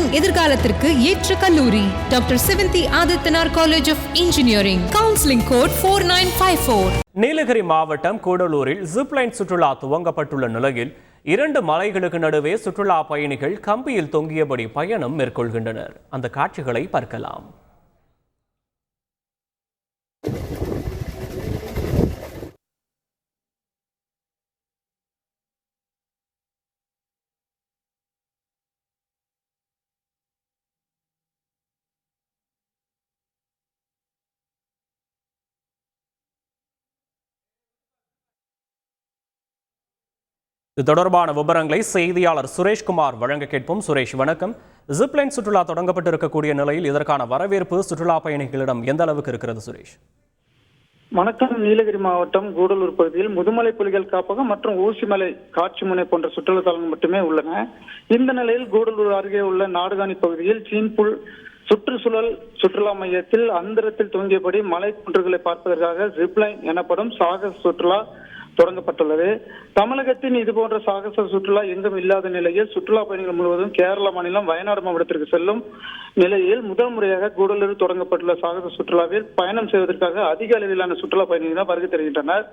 மாணவர்களின் எதிர்காலத்திற்கு ஏற்ற கல்லூரி doctor Sivanthi Aditanar college of engineering. Counselling code 4954. Nilgiri மாவட்டம் கூடலூரில் ஜிப்லைன் சுற்றுலா துவங்கப்பட்டுள்ள நிலையில் 2 மலைகளுக்கு நடுவே சுற்றுலா பயணிகள் கம்பியில் தொங்கியபடி பயணம் மேற்கொள்கின்றனர். அந்த காட்சிகளை பார்க்கலாம். இது தொடர்பான விவரங்களை செய்தியாளர் சுரேஷ்குமார் வழங்க கேட்போம். சுரேஷ், வணக்கம். ஜிப்லைன் சுற்றுலா தொடங்கப்பட்டிருக்கக்கூடிய நிலையில் இதற்கான வரவேற்பு சுற்றுலா பயணிகளிடம் எந்த அளவுக்கு இருக்கிறது சுரேஷ்? வணக்கம். நீலகிரி மாவட்டம் கூடலூர் பகுதியில் முதுமலை புலிகள் காப்பகம் மற்றும் ஊசிமலை காட்சிமுனை போன்ற சுற்றுலா தலங்கள் மட்டுமே உள்ளன. இந்த நிலையில் கூடலூர் அருகே உள்ள நாடுகாணி பகுதியில் சீன்புல் சுற்றுச்சூழல் சுற்றுலா மையத்தில் அந்தரத்தில் தூங்கியபடி மலை குன்றுகளை பார்ப்பதற்காக ஜிப்லைன் எனப்படும் சாகச சுற்றுலா தொடங்கப்பட்டுள்ளது. தமிழகத்தின் இதுபோன்ற சாகச சுற்றுலா எங்கும் இல்லாத நிலையில் சுற்றுலா பயணிகள் முழுவதும் கேரள மாநிலம் வயநாடு மாவட்டத்திற்கு செல்லும் நிலையில் முதல் முறையாக கூடலூரில் தொடங்கப்பட்டுள்ள சாகச சுற்றுலாவில் பயணம் செய்வதற்காக அதிக அளவிலான சுற்றுலா பயணிகள் வருகை தருகின்றனர்.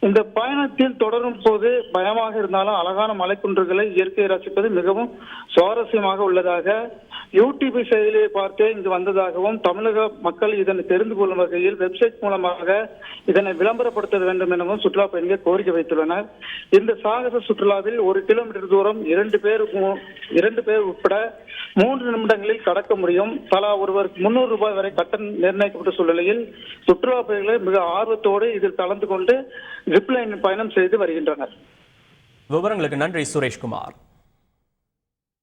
இந்த பயணத்தில் தொடரும் போது பயமாக இருந்தாலும் அழகான மலைக்குன்றுகளை இயற்கையை ரசிப்பது மிகவும் சுவாரஸ்யமாக உள்ளதாக யூடியூப் செயலியை பார்த்தே இங்கு வந்ததாகவும் தமிழக மக்கள் இதனை தெரிந்து கொள்ளும் வகையில் வெப்சைட் மூலமாக இதனை விளம்பரப்படுத்த வேண்டும் எனவும் சுற்றுலா பயணிகள் கோரிக்கை வைத்துள்ளனர். இந்த சாகச சுற்றுலாவில் 1 கிலோமீட்டர் தூரம் 2 பேர் உட்பட 3 நிமிடங்களில் கடக்க முடியும். தலா ஒருவருக்கு 300 ரூபாய் வரை கட்டணம் நிர்ணயிக்கப்பட்ட சூழ்நிலையில் சுற்றுலா பயணிகள் மிக ஆர்வத்தோடு இதில் கலந்து கொண்டு ஜிப்லைன் பயணம் செய்து வருகின்றனர். விவரங்களுக்கு நன்றி சுரேஷ்குமார்.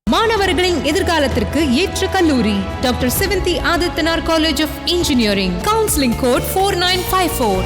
மாணவர்களின் எதிர்காலத்திற்கு ஏற்ற கல்லூரி doctor Sivanthi Aditanar college of engineering. Counselling code 4954.